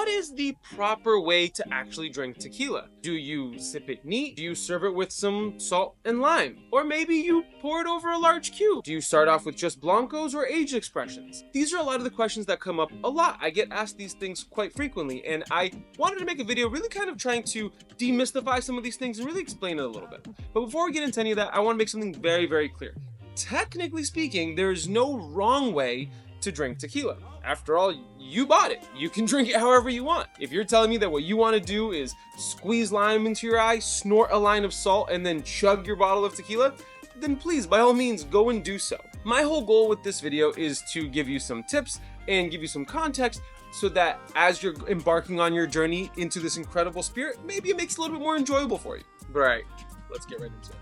what is the proper way to actually drink tequila? Do you sip it neat? Do you serve it with some salt and lime? Or maybe you pour it over a large cube? Do you start off with just blancos or aged expressions? These are a lot of the questions that come up a lot. I get asked these things quite frequently, and I wanted to make a video really kind of trying to demystify some of these things and really explain it a little bit. But before we get into any of that, I want to make something very, very clear. Technically speaking, there is no wrong way to drink tequila. After all, you bought it. You can drink it however you want. If you're telling me that what you want to do is squeeze lime into your eye, snort a line of salt, and then chug your bottle of tequila, then please, by all means, go and do so. My whole goal with this video is to give you some tips and give you some context so that as you're embarking on your journey into this incredible spirit, maybe it makes it a little bit more enjoyable for you. All right, let's get right into it.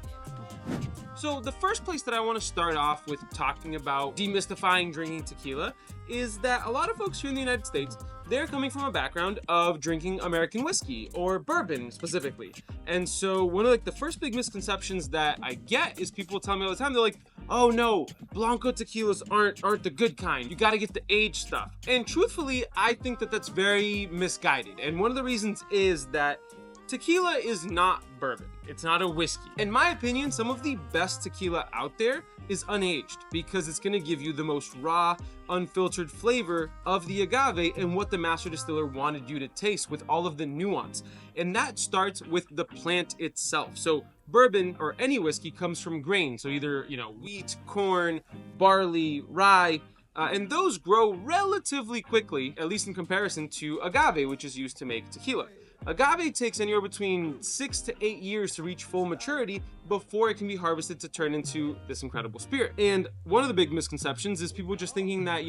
So the first place that I want to start off with talking about demystifying drinking tequila is that a lot of folks here in the United States, they're coming from a background of drinking American whiskey or bourbon specifically. And so one of the first big misconceptions that I get is people tell me all the time, they're like, oh no, blanco tequilas aren't the good kind. You got to get the aged stuff. And truthfully, I think that that's very misguided. And one of the reasons is that tequila is not bourbon. It's not a whiskey. In my opinion, some of the best tequila out there is unaged because it's going to give you the most raw, unfiltered flavor of the agave and what the master distiller wanted you to taste with all of the nuance. And that starts with the plant itself. So bourbon or any whiskey comes from grain. So either, wheat, corn, barley, rye, and those grow relatively quickly, at least in comparison to agave, which is used to make tequila. Agave takes anywhere between 6 to 8 years to reach full maturity before it can be harvested to turn into this incredible spirit. And one of the big misconceptions is people just thinking that,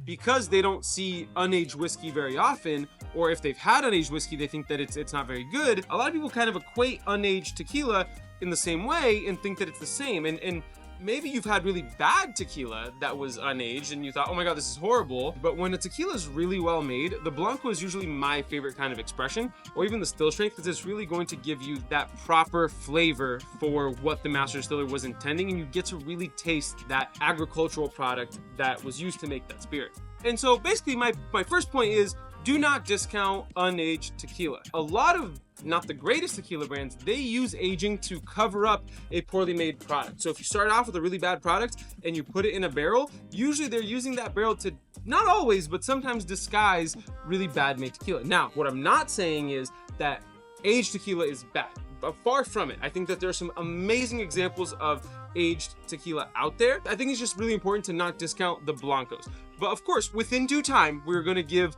because they don't see unaged whiskey very often, or if they've had unaged whiskey, they think that it's not very good. A lot of people kind of equate unaged tequila in the same way and think that it's the same. And maybe you've had really bad tequila that was unaged and you thought, oh my God, this is horrible. But when a tequila is really well made, the blanco is usually my favorite kind of expression, or even the still strength, because it's really going to give you that proper flavor for what the master distiller was intending, and you get to really taste that agricultural product that was used to make that spirit. And so basically my first point is, do not discount unaged tequila. A lot of not the greatest tequila brands, they use aging to cover up a poorly made product. So if you start off with a really bad product and you put it in a barrel, usually they're using that barrel to, not always, but sometimes disguise really bad made tequila. Now, what I'm not saying is that aged tequila is bad, but far from it. I think that there are some amazing examples of aged tequila out there. I think it's just really important to not discount the blancos. But of course, within due time, we're going to give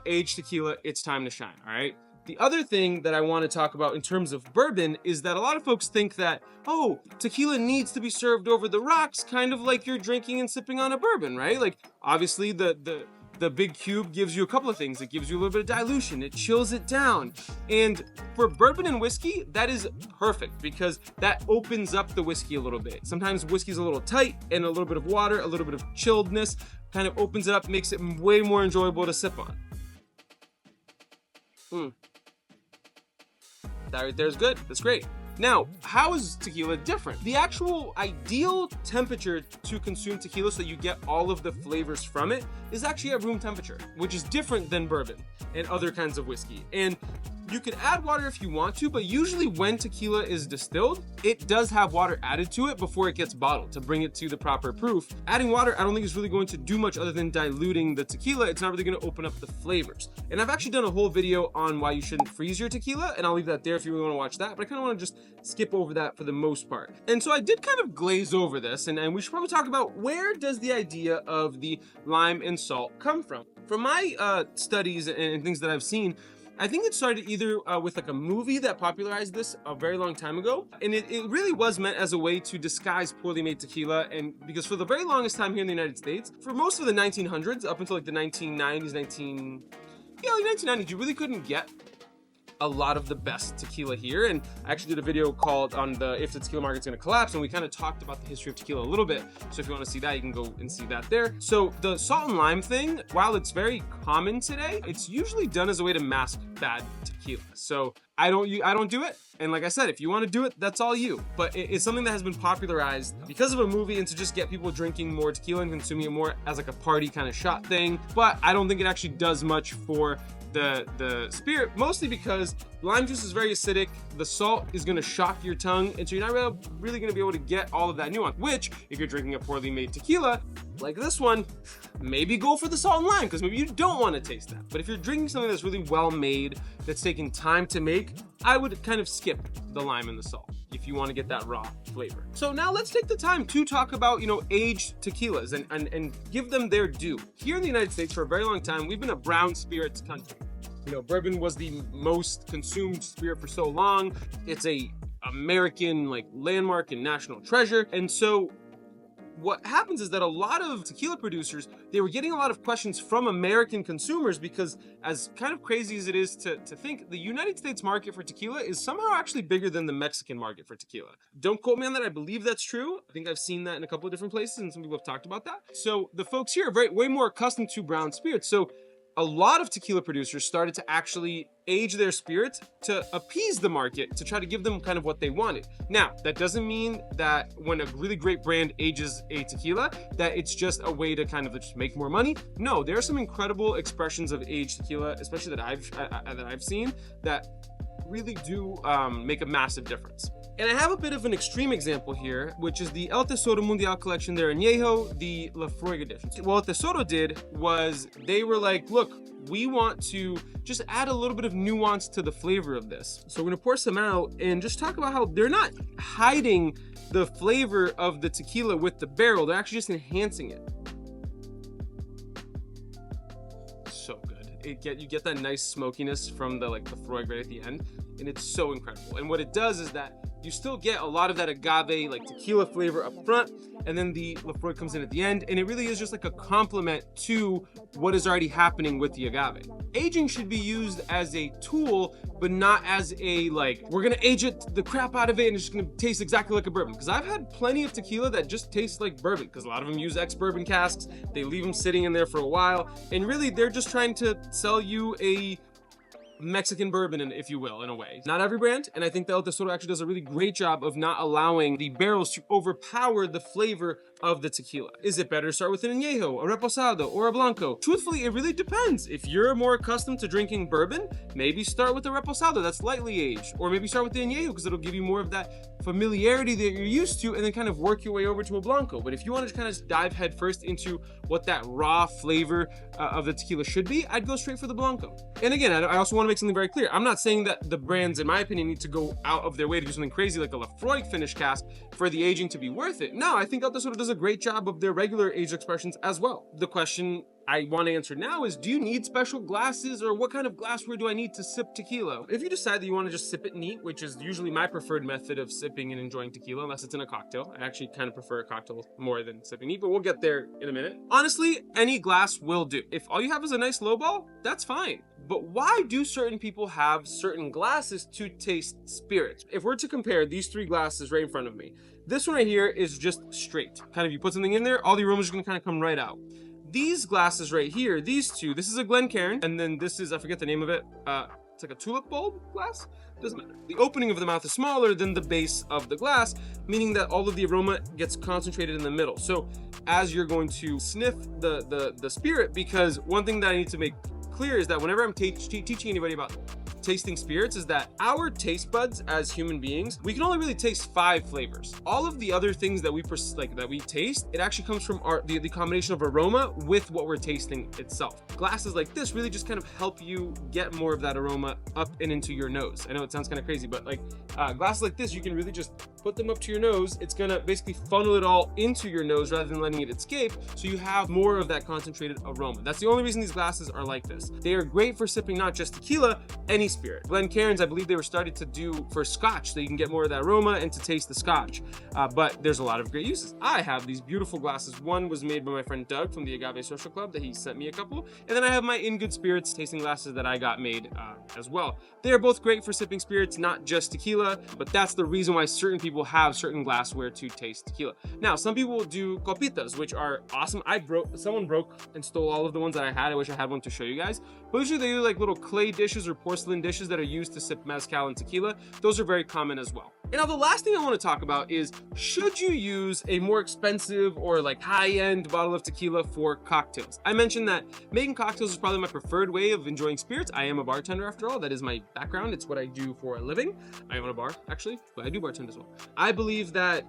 aged tequila its time to shine, all right? The other thing that I want to talk about in terms of bourbon is that a lot of folks think that, oh, tequila needs to be served over the rocks, kind of like you're drinking and sipping on a bourbon, right? Like, obviously, the big cube gives you a couple of things. It gives you a little bit of dilution. It chills it down. And for bourbon and whiskey, that is perfect because that opens up the whiskey a little bit. Sometimes whiskey's a little tight, and a little bit of water, a little bit of chilledness kind of opens it up, makes it way more enjoyable to sip on. That right there is good. That's great. Now, how is tequila different? The actual ideal temperature to consume tequila so you get all of the flavors from it is actually at room temperature, which is different than bourbon and other kinds of whiskey. And you can add water if you want to, but usually when tequila is distilled, it does have water added to it before it gets bottled to bring it to the proper proof. Adding water, I don't think is really going to do much other than diluting the tequila. It's not really going to open up the flavors. And I've actually done a whole video on why you shouldn't freeze your tequila, and I'll leave that there if you really want to watch that, but I kind of want to just skip over that for the most part. And so I did kind of glaze over this, and we should probably talk about where does the idea of the lime and salt come from? From my studies and things that I've seen, I think it started either with like a movie that popularized this a very long time ago. And it really was meant as a way to disguise poorly made tequila. And because for the very longest time here in the United States, for most of the 1900s, up until like the 1990s, 1990s, you really couldn't get a lot of the best tequila here. And I actually did a video called on the if the tequila market's gonna collapse, and we kind of talked about the history of tequila a little bit. So if you want to see that, you can go and see that there. So the salt and lime thing, while it's very common today, it's usually done as a way to mask bad tequila. So I don't do it. And like I said, if you want to do it, that's all you. But it's something that has been popularized because of a movie and to just get people drinking more tequila and consuming it more as like a party kind of shot thing. But I don't think it actually does much for the spirit, mostly because lime juice is very acidic. The salt is going to shock your tongue, and so you're not really going to be able to get all of that nuance, which if you're drinking a poorly made tequila like this one, maybe go for the salt and lime, because maybe you don't want to taste that. But if you're drinking something that's really well made, that's taking time to make, I would kind of skip the lime and the salt if you want to get that raw flavor. So now let's take the time to talk about, aged tequilas and give them their due. Here in the United States, for a very long time, we've been a brown spirits country. Bourbon was the most consumed spirit for so long. It's a American landmark and national treasure. And so what happens is that a lot of tequila producers, they were getting a lot of questions from American consumers because, as kind of crazy as it is to think, the United States market for tequila is somehow actually bigger than the Mexican market for tequila. Don't quote me on that. I believe that's true. I think I've seen that in a couple of different places, and some people have talked about that. So the folks here are way more accustomed to brown spirits. So a lot of tequila producers started to actually age their spirits to appease the market, to try to give them kind of what they wanted. Now, that doesn't mean that when a really great brand ages a tequila, that it's just a way to kind of just make more money. No, there are some incredible expressions of aged tequila, especially that I've seen, that really do make a massive difference. And I have a bit of an extreme example here, which is the El Tesoro Mundial collection, their Añejo, the Lafroig edition. What El Tesoro did was they were like, look, we want to just add a little bit of nuance to the flavor of this. So we're gonna pour some out and just talk about how they're not hiding the flavor of the tequila with the barrel, they're actually just enhancing it. So good. You get that nice smokiness from the Lafroig right at the end, and it's so incredible. And what it does is that you still get a lot of that agave tequila flavor up front, and then the Lafroig comes in at the end, and it really is just like a complement to what is already happening with the agave. Aging should be used as a tool, but not as a we're gonna age the crap out of it and it's just gonna taste exactly like a bourbon. Because I've had plenty of tequila that just tastes like bourbon, because a lot of them use ex-bourbon casks, they leave them sitting in there for a while, and really they're just trying to sell you a Mexican bourbon, if you will, in a way. Not every brand, and I think the El Tesoro actually does a really great job of not allowing the barrels to overpower the flavor of the tequila. Is it better to start with an Añejo, a Reposado, or a Blanco? Truthfully, it really depends. If you're more accustomed to drinking bourbon, maybe start with the Reposado that's lightly aged, or maybe start with the Añejo because it'll give you more of that familiarity that you're used to, and then kind of work your way over to a Blanco. But if you want to kind of dive headfirst into what that raw flavor of the tequila should be, I'd go straight for the Blanco. And again, I also want to make something very clear. I'm not saying that the brands, in my opinion, need to go out of their way to do something crazy like a Lafroig finish cask for the aging to be worth it. No, I think El Tesoro does a great job of their regular aged expressions as well. The question I want to answer now is, do you need special glasses, or what kind of glassware do I need to sip tequila? If you decide that you want to just sip it neat, which is usually my preferred method of sipping and enjoying tequila, unless it's in a cocktail. I actually kind of prefer a cocktail more than sipping neat, but we'll get there in a minute. Honestly, any glass will do. If all you have is a nice lowball, that's fine. But why do certain people have certain glasses to taste spirits? If we're to compare these three glasses right in front of me, this one right here is just straight. Kind of, you put something in there, all the aromas are gonna kind of come right out. These glasses right here, these two, this is a Glencairn, and then this is, I forget the name of it, it's like a tulip bulb glass? Doesn't matter. The opening of the mouth is smaller than the base of the glass, meaning that all of the aroma gets concentrated in the middle. So as you're going to sniff the spirit, because one thing that I need to make clear is that whenever I'm teaching anybody about tasting spirits, is that our taste buds as human beings, we can only really taste 5 flavors. All of the other things that we taste, it actually comes from the combination of aroma with what we're tasting itself. Glasses like this really just kind of help you get more of that aroma up and into your nose. I know it sounds kind of crazy, but glasses like this, you can really just put them up to your nose. It's gonna basically funnel it all into your nose rather than letting it escape, so you have more of that concentrated aroma. That's the only reason these glasses are like this. They are great for sipping not just tequila, any spirit. Glencairns, I believe they were started to do for scotch, so you can get more of that aroma and to taste the scotch. But there's a lot of great uses. I have these beautiful glasses. One was made by my friend Doug from the Agave Social Club, that he sent me a couple. And then I have my In Good Spirits tasting glasses that I got made as well. They are both great for sipping spirits, not just tequila, but that's the reason why certain people have certain glassware to taste tequila. Now, some people do copitas, which are awesome. Someone broke and stole all of the ones that I had. I wish I had one to show you guys. But usually they do like little clay dishes or porcelain dishes that are used to sip mezcal and tequila. Those are very common as well. And now the last thing I want to talk about is, should you use a more expensive or like high-end bottle of tequila for cocktails? I mentioned that making cocktails is probably my preferred way of enjoying spirits. I am a bartender after all. That is my background. It's what I do for a living. I own a bar actually, but I do bartend as well. I believe that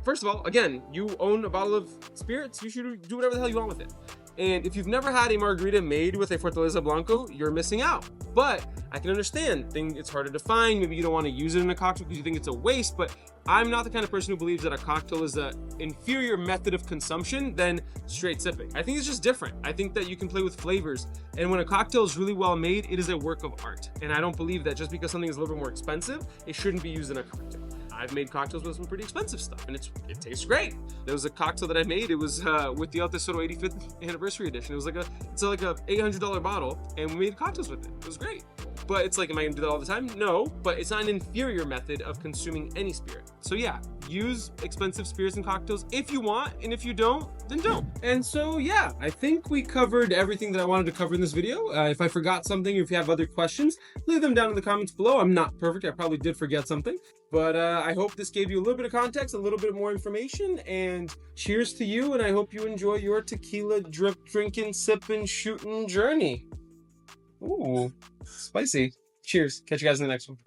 first of all, again, you own a bottle of spirits, you should do whatever the hell you want with it. And if you've never had a margarita made with a Fortaleza Blanco, you're missing out. But I can understand, it's harder to find, maybe you don't want to use it in a cocktail because you think it's a waste, but I'm not the kind of person who believes that a cocktail is an inferior method of consumption than straight sipping. I think it's just different. I think that you can play with flavors, and when a cocktail is really well made, it is a work of art. And I don't believe that just because something is a little bit more expensive, it shouldn't be used in a cocktail. I've made cocktails with some pretty expensive stuff, and it tastes great. There was a cocktail that I made. It was with the El Tesoro 85th anniversary edition. It was like a $800 bottle, and we made cocktails with it. It was great. But it's like, am I gonna do that all the time? No, but it's not an inferior method of consuming any spirit. So yeah, use expensive spirits and cocktails if you want, and if you don't, then don't. And so yeah, I think we covered everything that I wanted to cover in this video. If I forgot something, or if you have other questions, leave them down in the comments below. I'm not perfect, I probably did forget something. But I hope this gave you a little bit of context, a little bit more information, and cheers to you, and I hope you enjoy your tequila drip, drinking, sipping, shooting journey. Ooh, spicy. Cheers. Catch you guys in the next one.